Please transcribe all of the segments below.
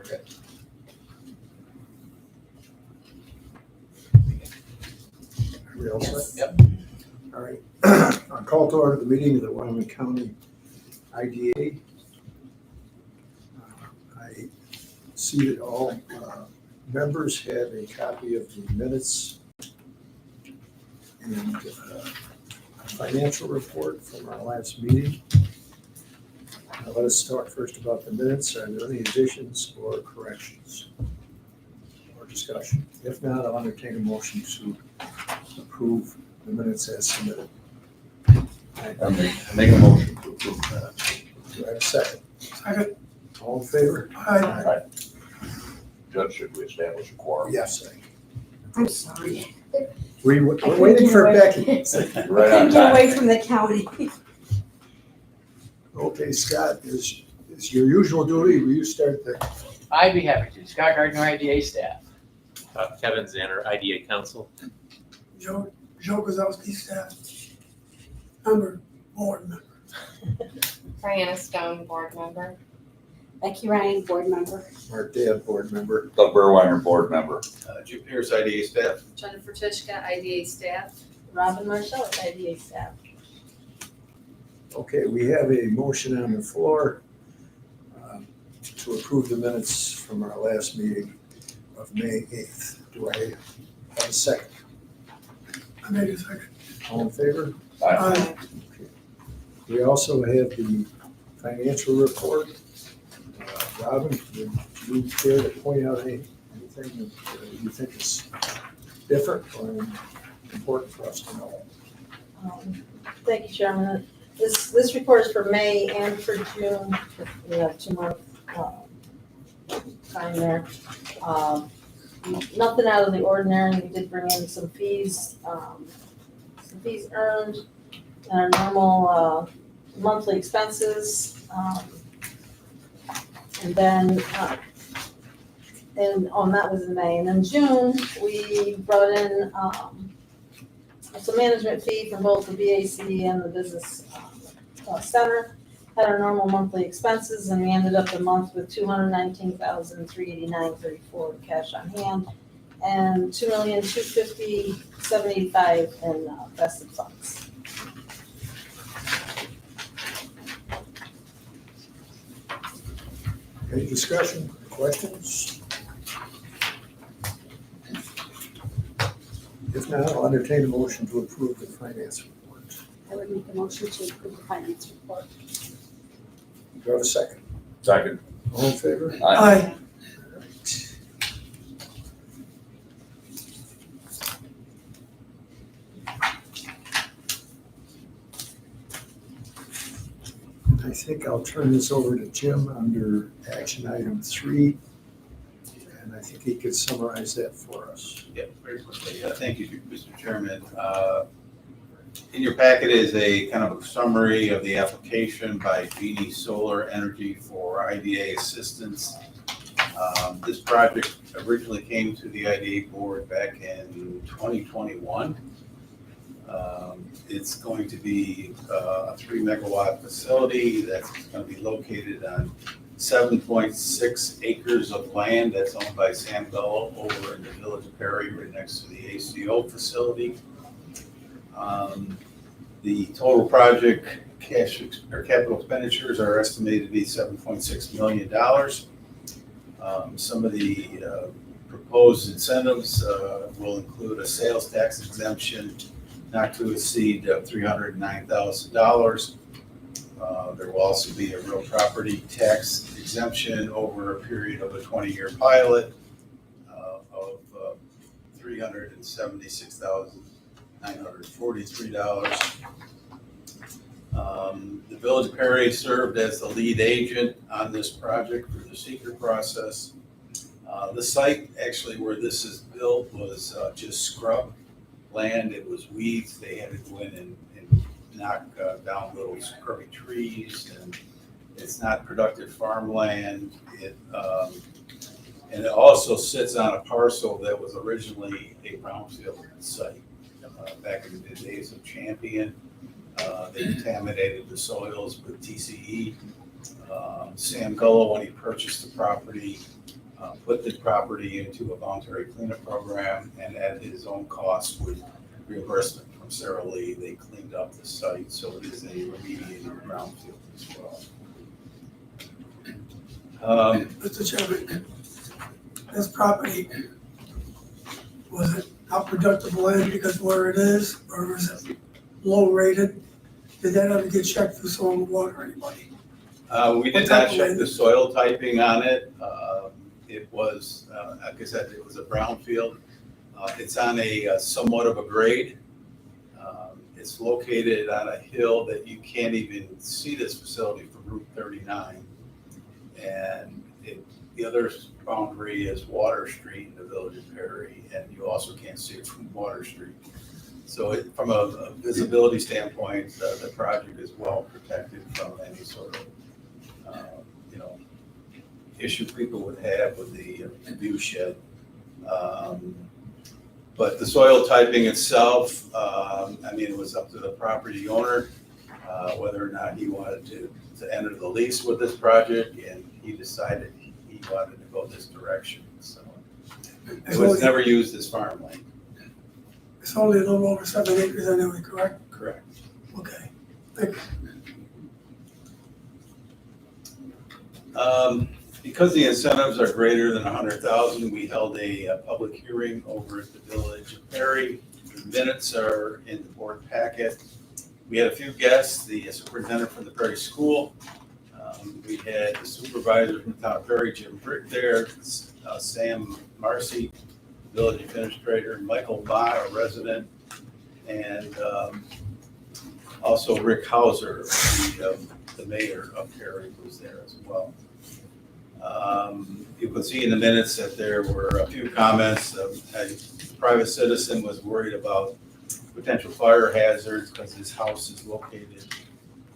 Okay. Everybody all set? Yep. All right. I'll call to order the meeting of the Wyoming County IDA. I see that all members have a copy of the minutes and a financial report from our last meeting. Now let us talk first about the minutes. Are there any additions or corrections or discussion? If not, I'll entertain a motion to approve the minutes as submitted. I make a motion to approve that. Do I have a second? Second. All in favor? Aye. Judge, should we establish a quorum? Yes. I'm sorry. We're waiting for Becky. Right on Get time. away from the county. Okay, Scott, is your usual duty, will you start the, I'd be happy to. Scott Gardner, IDA staff. Kevin Zanner, IDA counsel. Joe Kozowski, staff. Board member. Brianna Stone, board member. Becky Ryan, board member. Mark Dad, board member? Doug Burwiner, board member. Jim Pierce, IDA staff. Jennifer Tishka, IDA staff. Robin Marshall, IDA staff. Okay, we have a motion on the floor to approve the minutes from our last meeting of May 8th. Do I have a second? I made a second. All in favor? Aye. We also have the financial report. Robin, would you care to point out anything that you think is different or important for us to know? Thank you, Chairman. This report is for May and for June. We have 2 month time there. Nothing out of the ordinary. We did bring in some fees earned and our normal monthly expenses. And then, that was in May. And in June, we brought in some management fee from both the BAC and the business center. Had our normal monthly expenses, and we ended up the month with $219,389.34 cash on hand, and $2,250,785 in vested funds. Any discussion, questions? If not, I'll entertain a motion to approve the finance report. I would make a motion to approve the finance report. Do I have a second? Second. All in favor? Aye. I think I'll turn this over to Jim under action item 3, and I think he could summarize that for us. Yeah, very quickly. Thank you, Mr. Chairman. In your packet is a kind of a summary of the application by Genie Solar Energy for IDA assistance. This project originally came to the IDA board back in 2021. It's going to be a 3 megawatt facility that's going to be located on 7.6 acres of land that's owned by Sam Gullo over in the village of Perry, right next to the ACO facility. The total project cash or capital expenditures are estimated to be $7.6 million. Some of the proposed incentives will include a sales tax exemption not to exceed $309,000. There will also be a real property tax exemption over a period of a 20-year pilot of $376,943. The Village of Perry served as the lead agent on this project through the seeker process. The site actually where this is built was just scrub land. It was weeds. They had to go in and knock down little scrubby trees, and it's not productive farmland. And it also sits on a parcel that was originally a brownfield site back in the days of Champion. They contaminated the soils with TCE. Sam Gullo, when he purchased the property, put the property into a voluntary cleanup program, and at his own cost with reimbursement from Sarah Lee, they cleaned up the site, so it is a remediated brownfield as well. Mr. Chairman, this property, was it not productive land because where it is, or was it low rated? Did that ever get checked for soil and water or anybody? We did not check the soil typing on it. It was, like I said, it was a brownfield. It's on a somewhat of a grade. It's located on a hill that you can't even see this facility from Route 39. And the other boundary is Water Street in the village of Perry, and you also can't see it from Water Street. So from a visibility standpoint, the project is well protected from any sort of issue people would have with the view shed. But the soil typing itself, it was up to the property owner, whether or not he wanted to enter the lease with this project, and he decided he wanted to go this direction. So it was never used as farmland. It's only a little over 7 acres anyway, correct? Correct. Okay, thank you. Because the incentives are greater than 100,000, we held a public hearing over at the village of Perry. The minutes are in the board packet. We had a few guests, the superintendent from the Perry School. We had the supervisor from the town of Perry, Jim Brick there, Sam Marcy, village administrator, Michael Bott, a resident, and also Rick Hauser, the mayor of Perry, was there as well. You can see in the minutes that there were a few comments. A private citizen was worried about potential fire hazards because his house is located,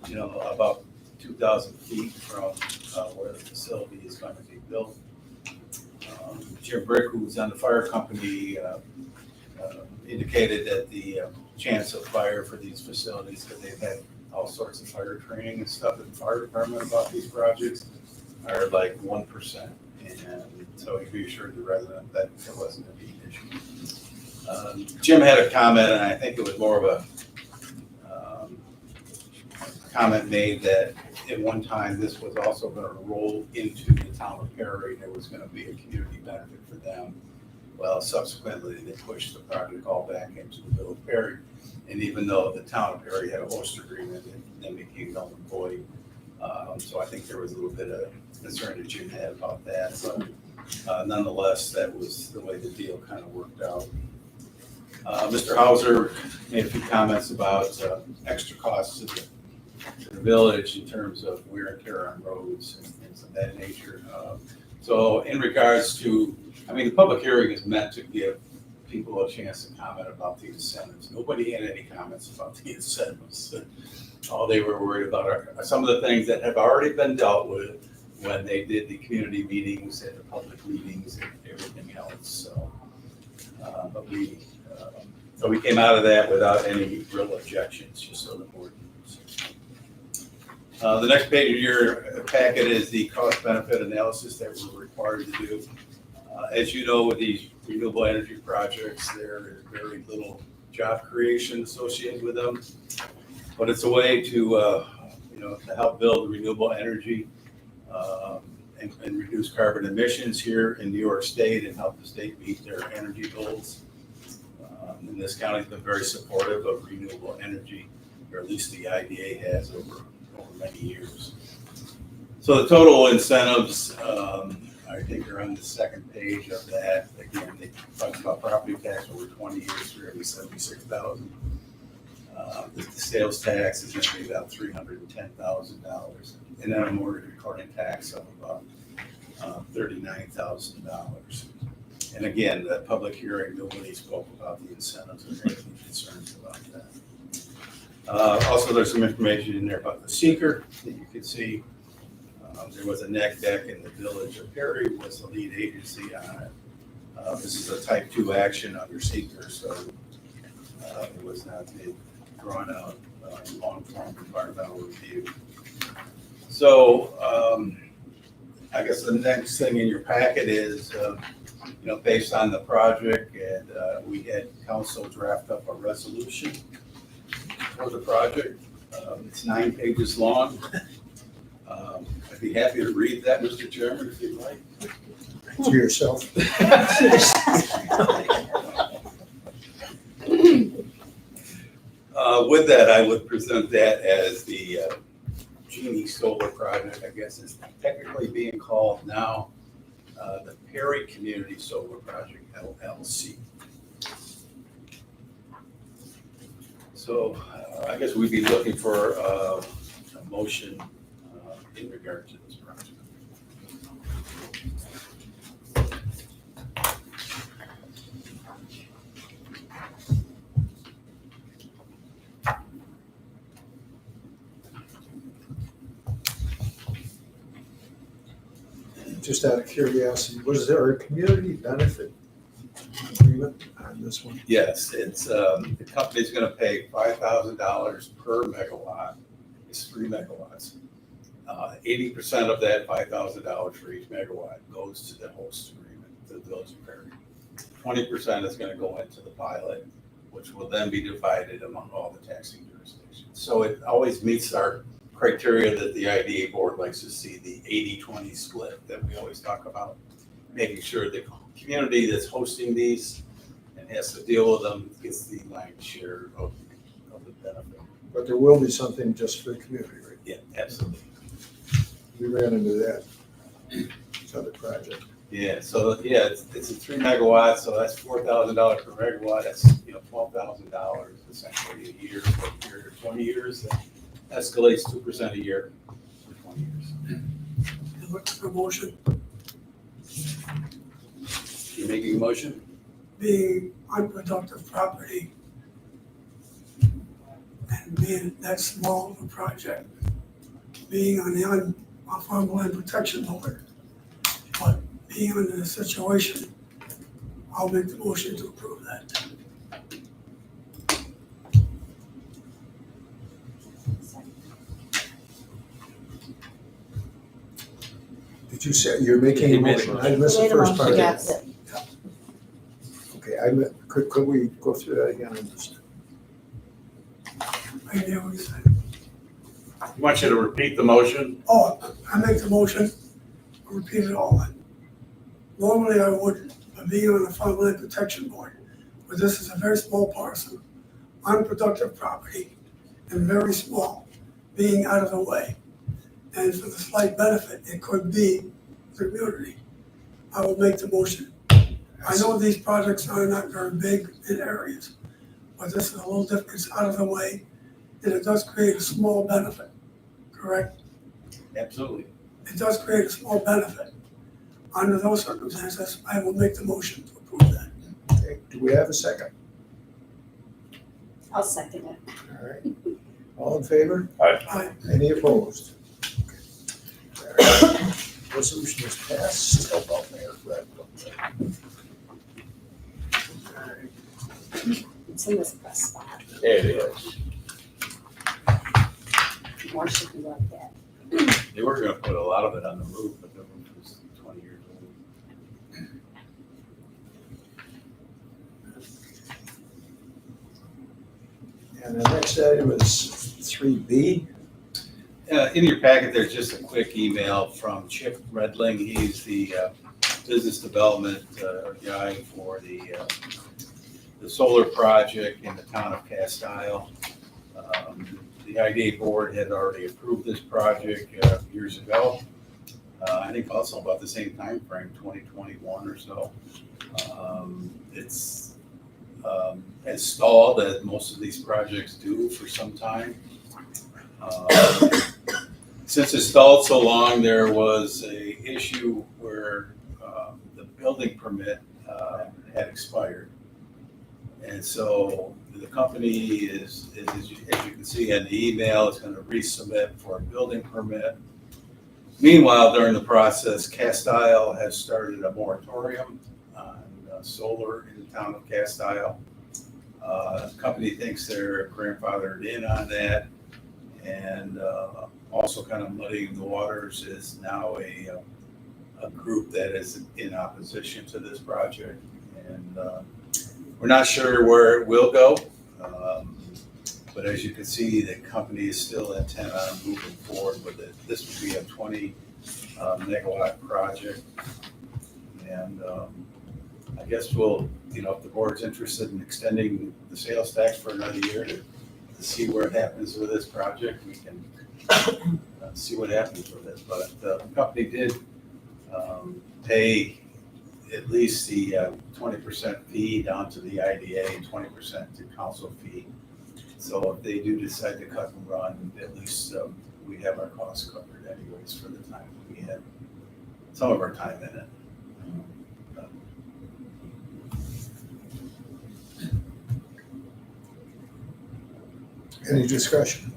about 2,000 feet from where the facility is going to be built. Jim Brick, who was on the fire company, indicated that the chance of fire for these facilities, because they've had all sorts of fire training and stuff in the fire department about these projects, are like 1%. And so he reassured the resident that it wasn't a big issue. Jim had a comment, and I think it was more of a comment made that at one time this was also going to roll into the town of Perry. There was going to be a community benefit for them. Well, subsequently, they pushed the project all back into the village of Perry. And even though the town of Perry had a host agreement, it then became null and void. So I think there was a little bit of concern that Jim had about that. But nonetheless, that was the way the deal kind of worked out. Mr. Hauser made a few comments about extra costs to the village in terms of wear and tear on roads and things of that nature. So in regards to, the public hearing is meant to give people a chance to comment about the incentives. Nobody had any comments about the incentives. All they were worried about are some of the things that have already been dealt with when they did the community meetings and the public meetings and everything else. So, but we came out of that without any real objections, just so the board knows. The next page of your packet is the cost benefit analysis that we're required to do. As you know, with these renewable energy projects, there is very little job creation associated with them. But it's a way to help build renewable energy and reduce carbon emissions here in New York State and help the state meet their energy goals. And this county's been very supportive of renewable energy, or at least the IDA has over many years. So the total incentives, I think are on the second page of that. Again, they talk about property tax over 20 years, $376,000. The sales tax is going to be about $310,000, and then a mortgage recording tax of about $39,000. And again, the public hearing, nobody spoke about the incentives or any concerns about that. Also, there's some information in there about the seeker that you can see. There was a neck deck in the village of Perry, was the lead agency on it. This is a type 2 action under seeker, so it was not drawn out long-form environmental review. So I guess the next thing in your packet is, based on the project, and we had council draft up a resolution for the project. It's 9 pages long. I'd be happy to read that, Mr. Chairman, if you'd like. To yourself. With that, I would present that as the Genie Solar Project. I guess it's technically being called now the Perry Community Solar Project, LLC. So I guess we'd be looking for a motion in regard to this project. Just out of curiosity, was there a community benefit agreement on this one? Yes, it's, the company's gonna pay $5,000 per megawatt. It's 3 megawatts. 80% of that $5,000 for each megawatt goes to the host agreement, to the Village of Perry. 20% is gonna go into the pilot, which will then be divided among all the taxing jurisdictions. So it always meets our criteria that the IDA board likes to see, the 80-20 split that we always talk about, making sure the community that's hosting these and has to deal with them gets the lion's share of the benefit. But there will be something just for the community, right? Yeah, absolutely. We ran into that. This other project. Yeah, so yeah, it's a 3 megawatts, so that's $4,000 per megawatt. That's $12,000 essentially a year for a period of 20 years. That escalates 2% a year for 20 years. What's the motion? You making a motion? Being unproductive property and being that small of a project, being on the farmland protection board, but being in a situation, I'll make the motion to approve that. Did you say you're making a He made a motion? I missed the Made a first motion, part. yes. Okay, could we go through that again? I missed it. I hear what you said. I want you to repeat the motion. Oh, I make the motion, I'll repeat it all then. Normally I would, but being on the farmland protection board, but this is a very small parcel, unproductive property, and very small, being out of the way. And for the slight benefit, it could be the community. I will make the motion. I know these projects are not very big in areas, but this is a little different, it's out of the way, and it does create a small benefit, correct? Absolutely. It does create a small benefit. Under those circumstances, I will make the motion to approve that. Okay, do we have a second? I'll second it. All right. All in favor? Aye. Any opposed? Okay. All right. Resolution is passed. Still about Mayor Fred. All right. It's in this press spot. There it is. More should be like that. They were gonna put a lot of it on the roof, but the roof was 20 years old. And the next item is 3B. In your packet, there's just a quick email from Chip Redling. He's the business development guy for the solar project in the town of Castile. The IDA board had already approved this project years ago. I think also about the same time frame, 2021 or so. It's has stalled, as most of these projects do, for some time. Since it stalled so long, there was a issue where the building permit had expired. And so the company is, as you can see in the email, is going to resubmit for a building permit. Meanwhile, during the process, Castile has started a moratorium on solar in the town of Castile. The company thinks they're grandfathered in on that, and also kind of muddying the waters is now a a group that is in opposition to this project. And we're not sure where it will go. But as you can see, the company is still intent on moving forward with it. This would be a 20 megawatt project. And I guess we'll, if the board's interested in extending the sales tax for another year to see where it happens with this project, we can see what happens with it. But the company did pay at least the 20% fee down to the IDA and 20% to council fee. So if they do decide to cut and run, at least we have our costs covered anyways for the time we had some of our time in it. Any discussion?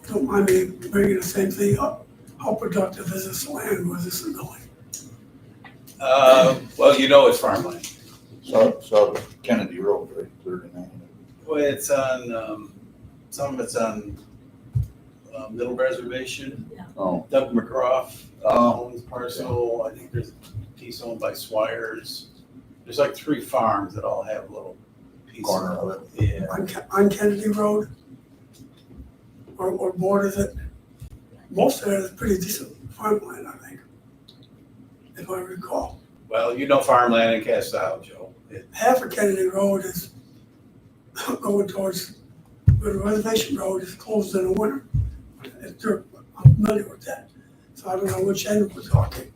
Don't mind me bringing the same thing up. How productive is this land where this is going? Well, it's farmland. So Kennedy Road, right, 39. Well, it's on, some of it's on Middle Reservation. Oh, Doug McGraw Oh. owns parcel. I think there's a piece owned by Swires. There's like 3 farms that all have little pieces. corner of it. Yeah. On Kennedy Road? Or borders it? Most of it is pretty decent farmland, I think, if I recall. Well, farmland in Castile, Joe. Half of Kennedy Road is going towards, where the reservation road is closed in the winter. It's dirt, I'm familiar with that. So I don't know which end we're talking.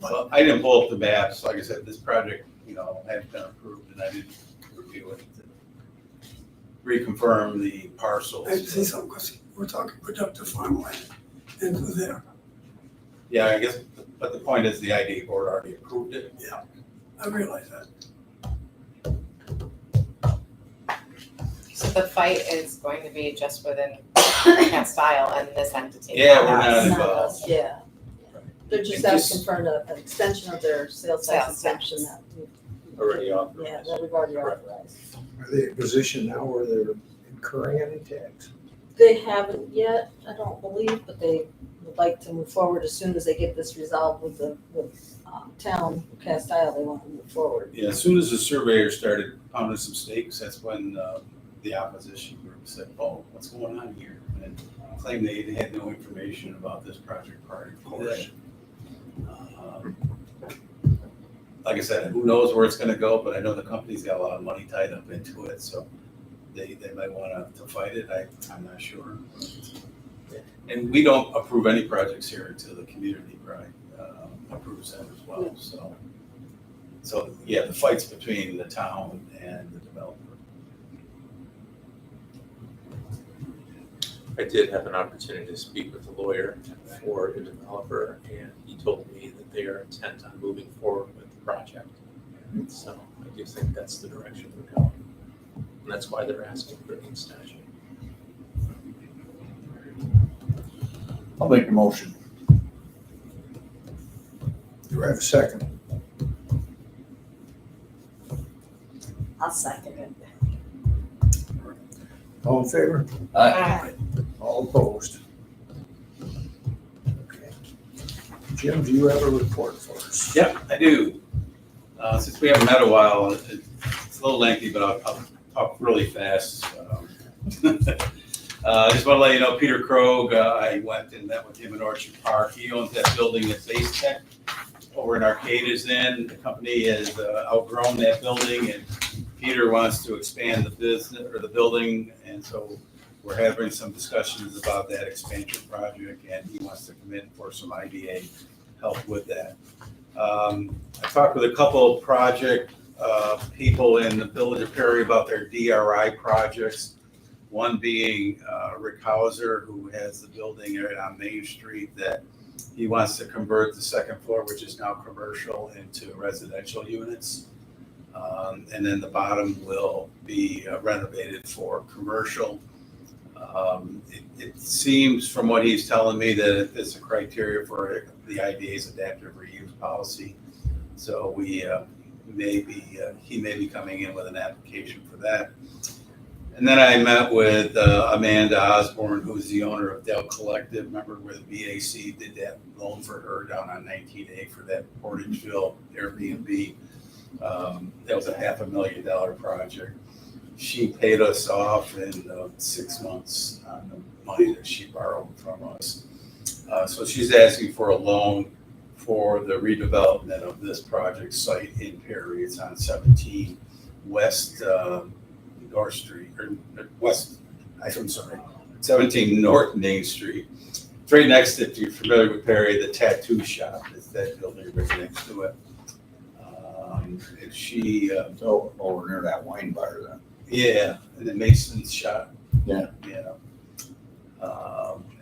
Well, I didn't pull up the maps. Like I said, this project, had been approved and I didn't review it to reconfirm the parcels. I see something, because we're talking productive farmland into there. Yeah, I guess, but the point is the IDA board already approved it. Yeah, I realize that. So the fight is going to be just within Castile and this entity. Yeah, we're us. not Not involved. us, yeah. They're just And asking for an extension of their sales tax Sales exemption tax. that, Already yeah, authorized. that we've already Correct. authorized. Are they in a position now where they're incurring any tax? They haven't yet, I don't believe, but they would like to move forward as soon as they get this resolved with the town of Castile. They want to move forward. Yeah, as soon as the surveyor started pounding some stakes, that's when the opposition group said, "Oh, what's going on here?" And claimed they had no information about this project prior to that. Like I said, who knows where it's going to go? But I know the company's got a lot of money tied up into it, so they might want to fight it. I'm not sure. And we don't approve any projects here until the community approves them as well. So yeah, the fight's between the town and the developer. I did have an opportunity to speak with a lawyer for the developer, and he told me that they are intent on moving forward with the project. So I do think that's the direction we're going. And that's why they're asking for the extension. I'll make a motion. Do I have a second? I'll second it. All in favor? Aye. All opposed? Okay. Jim, do you have a report for us? Yep, I do. Since we haven't met a while, it's a little lengthy, but I'll talk really fast. I just want to let you know, Peter Krogh, I went and met with him in Orchard Park. He owns that building that Base Tech over in Arcade is in. The company has outgrown that building, and Peter wants to expand the business or the building, and so we're having some discussions about that expansion project, and he wants to come in for some IDA help with that. I talked with a couple of project people in the Village of Perry about their DRI projects. One being Rick Hauser, who has the building right on Main Street that he wants to convert the second floor, which is now commercial, into residential units. And then the bottom will be renovated for commercial. It seems from what he's telling me that it fits the criteria for the IDA's adaptive reuse policy. So he may be coming in with an application for that. And then I met with Amanda Osborne, who's the owner of Dell Collective. Remember where the BAC did that loan for her down on 19A for that Portageville Airbnb? That was a $500,000 project. She paid us off in 6 months on the money that she borrowed from us. So she's asking for a loan for the redevelopment of this project site in Perry. It's on 17 West North Street, or West, I'm sorry, 17 North Main Street. It's right next to, if you're familiar with Perry, the tattoo shop. It's that building right next to it. And she, So over near that wine bar then. yeah, and the Mason's shop. Yeah. Yeah.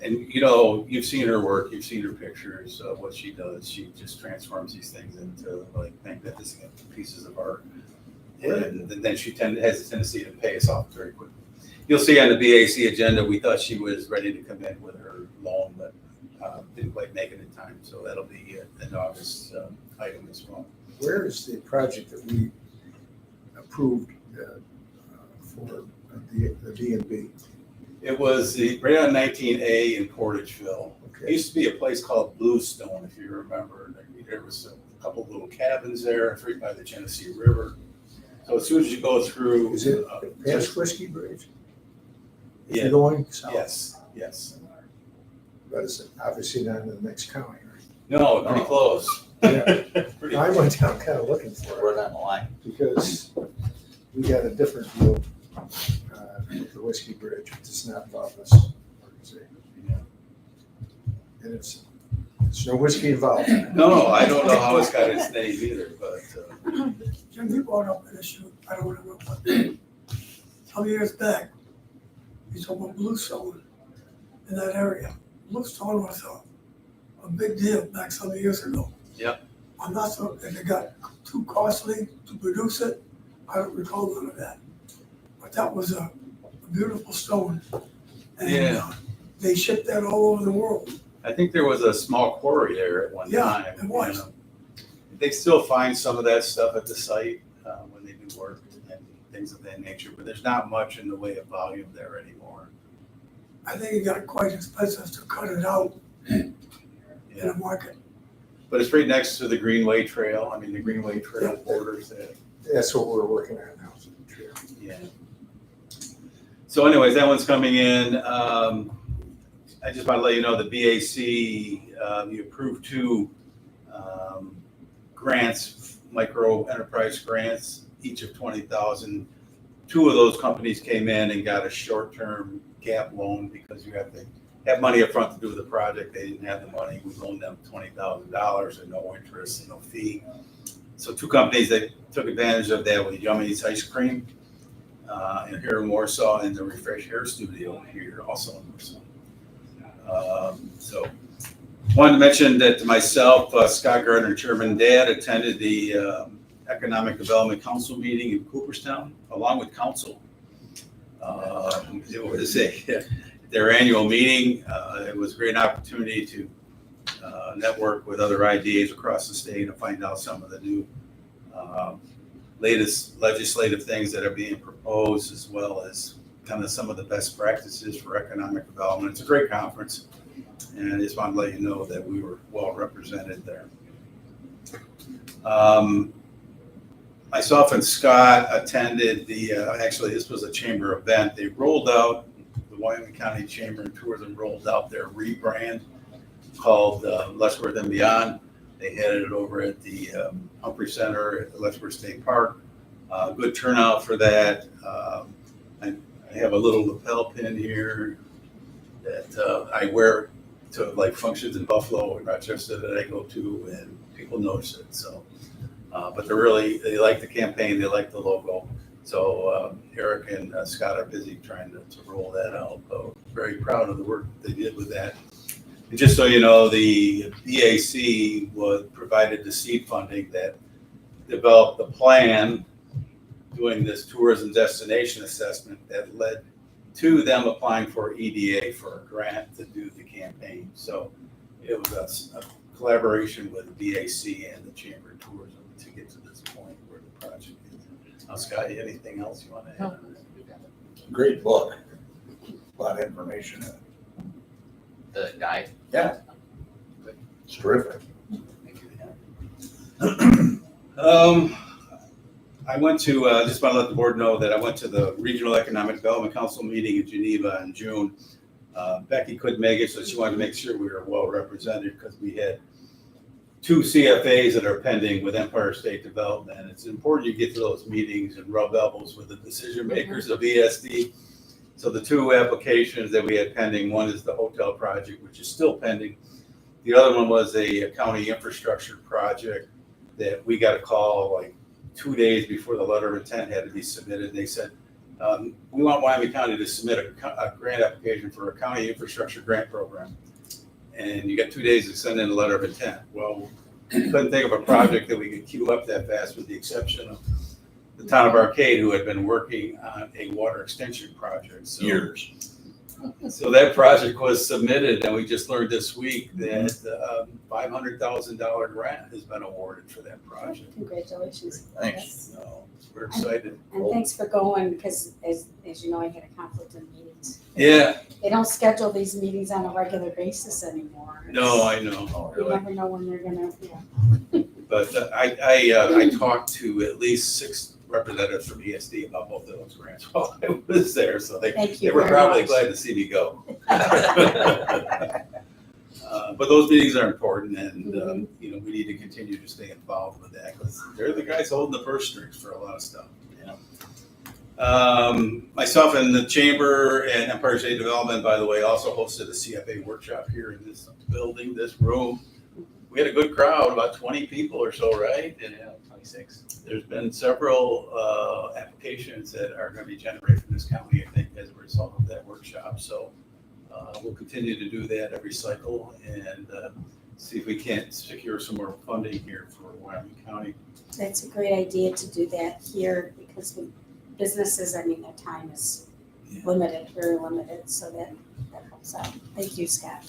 And you know, you've seen her work, you've seen her pictures of what she does. She just transforms these things into like magnificent pieces of art. And then she has a tendency to pay us off very quickly. You'll see on the BAC agenda, we thought she was ready to come in with her loan, but didn't quite make it in time. So that'll be an August item as well. Where is the project that we approved for the B&B? It was right on 19A in Portageville. It Okay. used to be a place called Bluestone, if you remember. There was a couple little cabins there, right by the Genesee River. So as soon as you go through. Is it past Whiskey Bridge? If Yeah. you're going south? Yes. But it's obviously not in the next county, right? No, pretty close. Yeah. Pretty I went down kind of looking for it Right on the line. because we got a different view with the Whiskey Bridge, which does not involve this organization. Yeah. And it's no whiskey involved. No, I don't know how it's got its name either, but Jim, you brought up an issue, I don't remember what, some years back, you talked about Bluestone in that area. Bluestone was a big deal back some years ago. Yep. I'm not sure if it got too costly to produce it, I don't recall none of that. But that was a beautiful stone. And Yeah. they shipped that all over the world. I think there was a small quarry there at one Yeah, time. it was. You know. They still find some of that stuff at the site when they do work and things of that nature, but there's not much in the way of volume there anymore. I think it got quite expensive to cut it out in Yeah. the market. But it's right next to the Greenway Trail. I mean, the Greenway Trail borders that. That's what we're working on now. So the trail. Yeah. So anyways, that one's coming in. I just want to let you know, the BAC, you approved 2 grants, micro enterprise grants, each of $20,000. 2 of those companies came in and got a short-term gap loan because you have to have money up front to do the project. They didn't have the money. We loaned them $20,000 and no interest and no fee. So 2 companies that took advantage of that with Yummy's Ice Cream and here in Warsaw, and the Refresh Hair Studio here also in Warsaw. So wanted to mention that myself, Scott Gardner, Chairman Dad, attended the Economic Development Council meeting in Cooperstown, along with council. It was their annual meeting. It was a great opportunity to network with other IDAs across the state and find out some of the new latest legislative things that are being proposed, as well as kind of some of the best practices for economic development. It's a great conference, and I just want to let you know that we were well represented there. Myself and Scott attended actually this was a chamber event. They rolled out, the Wyoming County Chamber of Tourism rolled out their rebrand called Lessworth and Beyond. They had it over at the Humphrey Center at the Lessworth State Park. Good turnout for that. I have a little lapel pin here that I wear to like functions in Buffalo and Rochester that I go to, and people notice it. So, but they like the campaign, they like the logo. So Eric and Scott are busy trying to roll that out. Very proud of the work they did with that. And just so you know, the BAC provided the seed funding that developed the plan doing this tourism destination assessment that led to them applying for EDA for a grant to do the campaign. So it was a collaboration with the BAC and the Chamber of Tourism to get to this point where the project is. Now, Scott, anything else you want to add? Great book. A lot of information in it. The guide. It's terrific. Thank you. I went to, just want to let the board know that I went to the Regional Economic Development Council meeting in Geneva in June. Becky couldn't make it, so she wanted to make sure we were well represented because we had 2 CFAs that are pending with Empire State Development. And it's important you get to those meetings and rub elbows with the decision makers of ESD. So the 2 applications that we had pending, one is the hotel project, which is still pending. The other one was a county infrastructure project that we got a call like 2 days before the letter of intent had to be submitted. They said, we want Wyoming County to submit a grant application for a county infrastructure grant program. And you got 2 days to send in a letter of intent. Well, we couldn't think of a project that we could queue up that fast with the exception of the town of Arcade, who had been working on a water extension project. So, Years. so that project was submitted, and we just learned this week that $500,000 grant has been awarded for that project. Congratulations. Thanks. So we're excited. And thanks for going, because as you know, I had a conflict in meetings. Yeah, They don't schedule these meetings on a regular basis anymore. no, I know. Oh, You really? never know when they're gonna, yeah. But I talked to at least 6 representatives from ESD about both of those grants while I was there, so they Thank you were very probably much. glad to see me go. But those meetings are important, and you know, we need to continue to stay involved with that because they're the guys holding the purse strings for a lot of stuff. Myself and the Chamber and Empire State Development, by the way, also hosted a CFA workshop here in this building, this room. We had a good crowd, about 20 people or so, right? And 26. there's been several applications that are going to be generated from this county, I think, as a result of that workshop. So we'll continue to do that every cycle and see if we can't secure some more funding here for Wyoming County. That's a great idea to do that here, because with businesses, I mean, their time is limited, very limited, so that helps out. Thank you, Scott.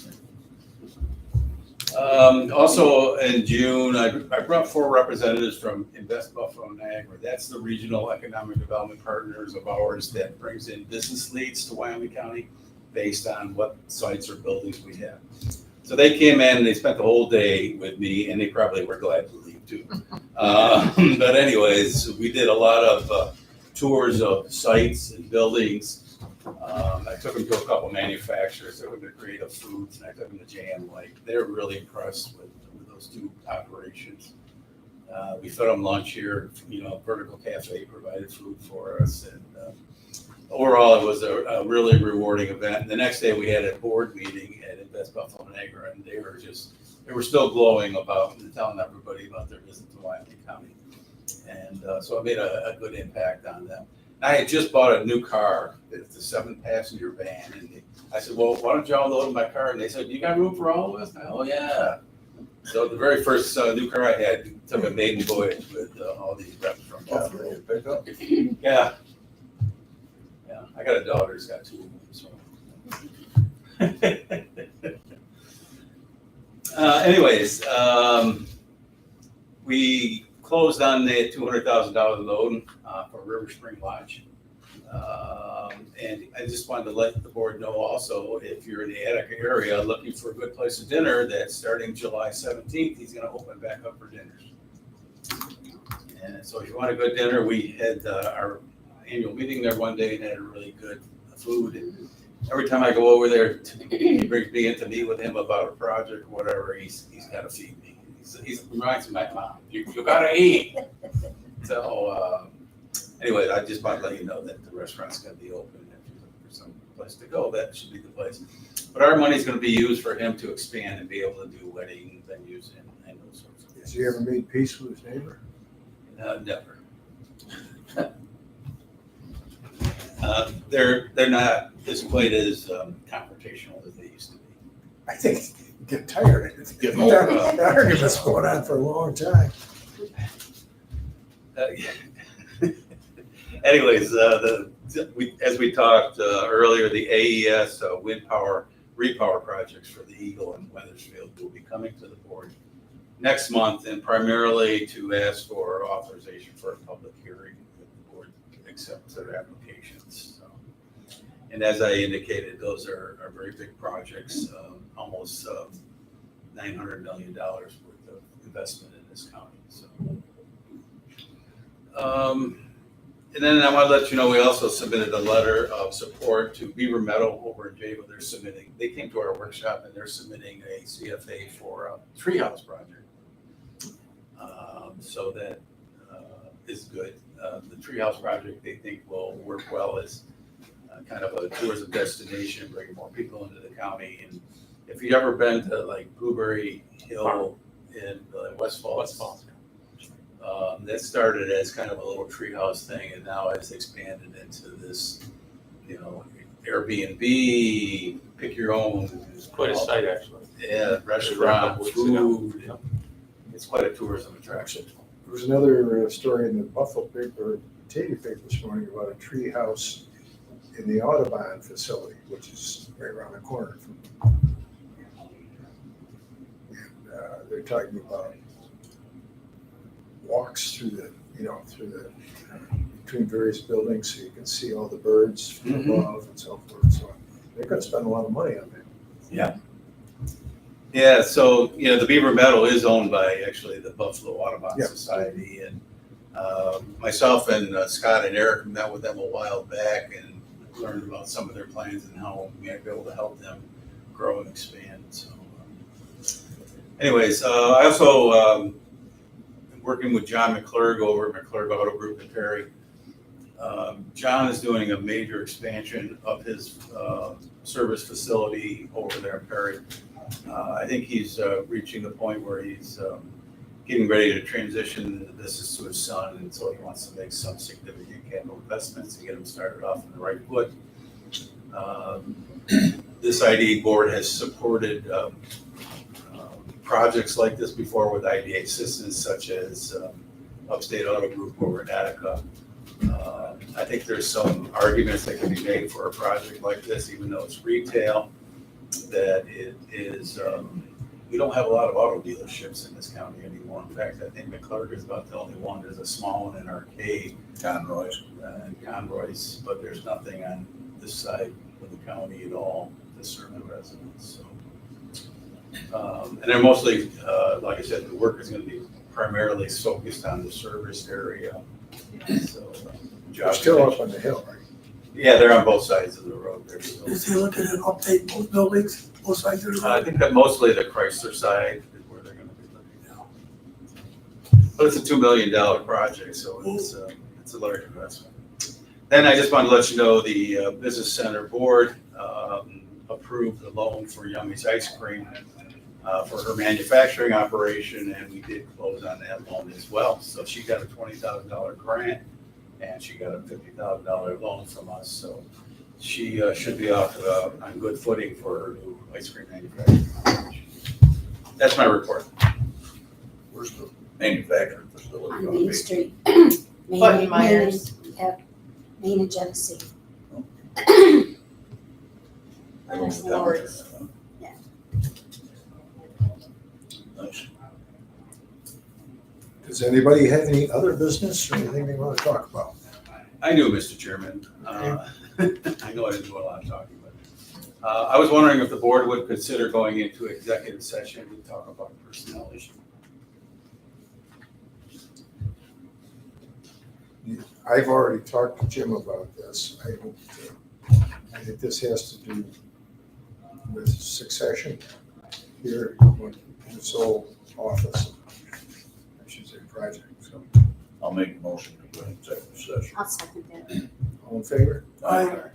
Also in June, I brought 4 representatives from Invest Buffalo Niagara. That's the regional economic development partners of ours that brings in business leads to Wyoming County based on what sites or buildings we have. So they came in and they spent the whole day with me, and they probably were glad to leave too. But anyways, we did a lot of tours of sites and buildings. I took them to a couple manufacturers that were the Creative Foods, and I took them to Jam Lake. They were really impressed with those 2 operations. We fed them lunch here, you know, Vertical Cafe provided food for us, and overall it was a really rewarding event. And the next day we had a board meeting at Invest Buffalo Niagara, and they were still glowing about telling everybody about their visit to Wyoming County. And so it made a good impact on them. I had just bought a new car. It's a 7-passenger van. And I said, well, why don't y'all load in my car? And they said, you got room for all of us? Oh, yeah. So the very first new car I had took a maiden voyage with all these reps from Buffalo. Pickup. Yeah. Yeah. I got a daughter who's got 2 of them. So. Anyways, we closed on the $200,000 loan for River Spring Lodge. And I just wanted to let the board know also, if you're in the Attica area looking for a good place of dinner, that starting July 17th, he's going to open back up for dinners. And so if you want a good dinner, we had our annual meeting there one day and had a really good food. And every time I go over there, he brings me in to meet with him about a project or whatever, he's got to feed me. He reminds me of my mom. You got to eat. So anyway, I just want to let you know that the restaurant's going to be open. If you're looking for some place to go, that should be the place. But our money's going to be used for him to expand and be able to do wedding venues and those sorts of things. Has he ever made peace with his neighbor? Never. They're not as quite as confrontational as they used to be. I think get tired. The argument's going on for a long time. Anyways, as we talked earlier, the AES wind power repower projects for the Eagle and Weathersfield will be coming to the board next month, and primarily to ask for authorization for a public hearing if the board accepts their applications. So And as I indicated, those are very big projects, almost $900 million worth of investment in this county, so. And then I want to let you know, we also submitted a letter of support to Beaver Meadow over in Jago. They came to our workshop and they're submitting a CFA for a treehouse project. So that is good. The treehouse project, they think will work well as kind of a tourism destination, bring more people into the county. And if you've ever been to like Blueberry Hill in West Falls, that started as kind of a little treehouse thing, and now it's expanded into this, Airbnb, pick your own. It's quite a site, actually. Yeah, restaurant, food. It's quite a tourism attraction. There was another story in the Buffalo paper, Batavia paper this morning about a tree house in the Audubon facility, which is right around the corner from. And they're talking about walks through the, between various buildings so you can see all the birds from above and so forth. So they're going to spend a lot of money on that. Yeah. Yeah, so, the Beaver Meadow is owned by actually the Buffalo Audubon Yeah. Society. And myself and Scott and Eric met with them a while back and learned about some of their plans and how we might be able to help them grow and expand. So, anyways, I also working with John McClurg over at McClurg Auto Group in Perry. John is doing a major expansion of his service facility over there in Perry. I think he's reaching the point where he's getting ready to transition the business to his son, and so he wants to make some significant capital investments to get him started off on the right foot. This IDA board has supported projects like this before with IDA assistance, such as Upstate Auto Group over in Attica. I think there's some arguments that can be made for a project like this, even though it's retail, that it is, we don't have a lot of auto dealerships in this county anymore. In fact, I think McClurg is about the only one. There's a small one in Arcade. Conroy's. And Conroy's, but there's nothing on this side of the county at all to serve the residents, so. And they're mostly, like I said, the work is gonna be primarily focused on the service area. So, They're still up on the hill, right? Yeah, they're on both sides of the road there. So. Is he looking at update both buildings, both sides of the I road? think that mostly the Chrysler side is where they're gonna be looking now. But it's a $2 million project, so it's a large investment. Then I just want to let you know, the Business Center Board approved the loan for Yummy's Ice Cream for her manufacturing operation, and we did close on that loan as well. So she got a $20,000 grant, and she got a $50,000 loan from us. So she should be off on good footing for her new ice cream manufacturing operation. That's my report. Where's the manufacturing facility On gonna Main be? Street. Fort Myers. Main and Genesee. Nice words. Nice. Does anybody have any other business or anything they want to talk about? I do, Mr. Chairman. I know I didn't do a lot of talking, but I was wondering if the board would consider going into executive session to talk about personnel issues. I've already talked to Jim about this. I think this has to do with succession here in this old office. I should say project, so. I'll make a motion to go into executive session. I'll second that. All in favor? Aye.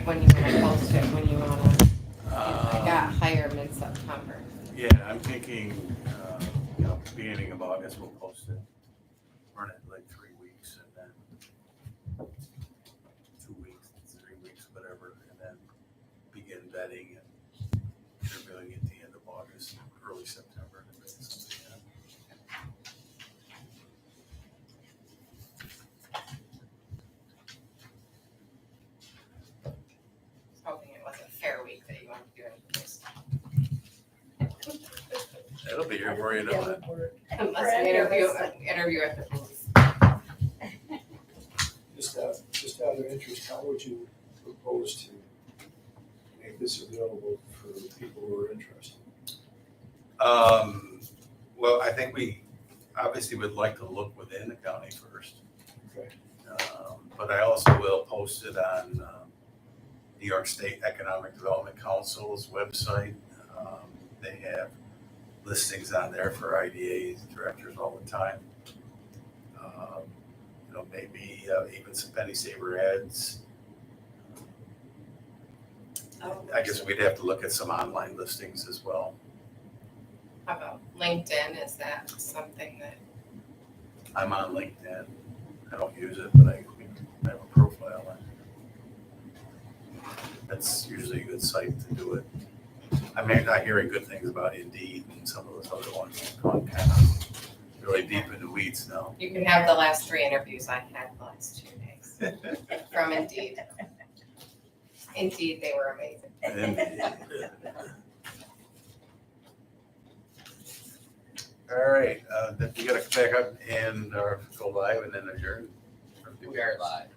when you wanna post it, when you wanna, I got higher mid-September. Yeah, I'm thinking, beginning of August, we'll post it. Run it like 3 weeks and then 2 weeks, 3 weeks, whatever, and then begin vetting and interviewing at the end of August, early September. To make something happen. Hoping it wasn't Fair Week that you wanted to do it. That'll be here before you know it. Unless we interview at the booth. Just out of interest, how would you propose to make this available for the people who are interested? Well, I think we obviously would like to look within the county first. Okay. But I also will post it on New York State Economic Development Council's website. They have listings on there for IDAs, directors all the time. Maybe even some penny saver ads. I guess we'd have to look at some online listings as well. How about LinkedIn? Is that something that, I'm on LinkedIn. I don't use it, but I have a profile on it. That's usually a good site to do it. I mean, I'm not hearing good things about Indeed and some of those other ones. I'm kind of really deep in the weeds now. you can have the last 3 interviews I had the last 2 days from Indeed. Indeed, they were amazing. All right, then we gotta come back up and go live and then adjourn. We are live.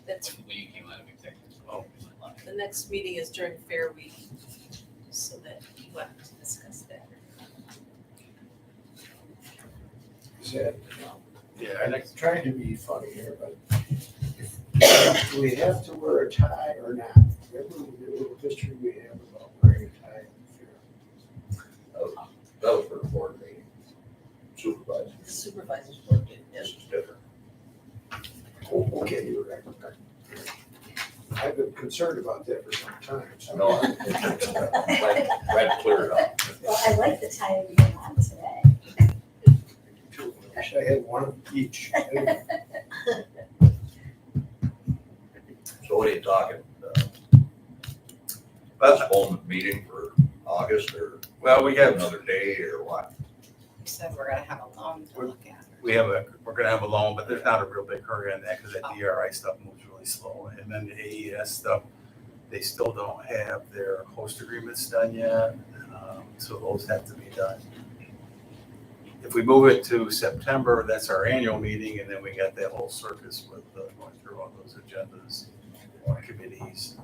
That's, When you came out of executive. Oh. the next meeting is during Fair Week, so that you want to discuss that. Is that, Yeah, I'm trying to be funny here, but do we have to wear a tie or not? Remember the little history we have about wearing a tie in That was for the board meeting. Supervisor. The supervisor's board did, This is different. fair? Oh, okay, you're right. I've been concerned about that for some time. so- No, glad cleared up. Well, I like the tie you have on today. Wish I had one of each. So what are you talking, Well, postpone the meeting for August or well, we have another day or what? You said we're gonna have a loan to look at. we're gonna have a loan, but there's not a real big hurry on that because that DRI stuff moves really slow. And then the AES stuff, they still don't have their host agreements done yet. So those have to be done. If we move it to September, that's our annual meeting, and then we got that whole circus with going through all those agendas, committees.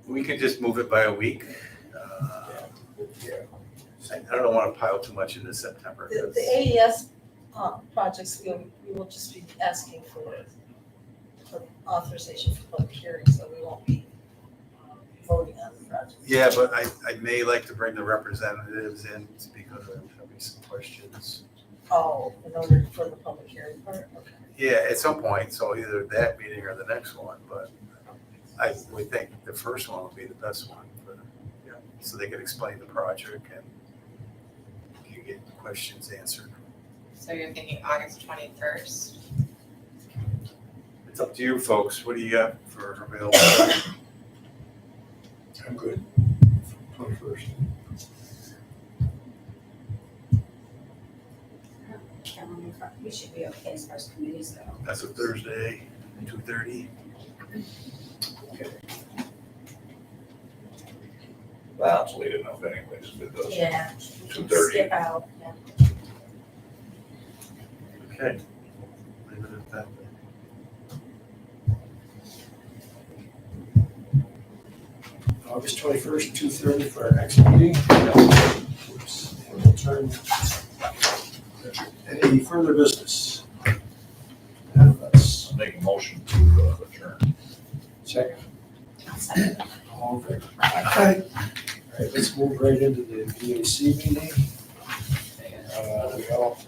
We could just move it by a week. Yeah. I don't want to pile too much into September. The 'cause- AES projects, we will just be asking for authorization for public hearing, so we won't be voting on the project. Yeah, but I may like to bring the representatives in because there'll be some questions. Oh, in order for the public hearing part, okay. Yeah, at some point, so either that meeting or the next one, but I would think the first one would be the best one for, so they could explain the project and you get the questions answered. So you're thinking August 21st? It's up to you folks. What do you got for available? I'm good. 21st. We should be okay as far as committees go. That's a Thursday, 2:30. That's late enough anyways, if it does. Yeah. 2:30. Skip out, yeah. Okay. Leave it at that. August 21st, 2:30 for our next meeting. And we'll turn, any further business? And let's Make a motion to adjourn. second. Second. All in favor? I, All right, let's move right into the VAC meeting. We all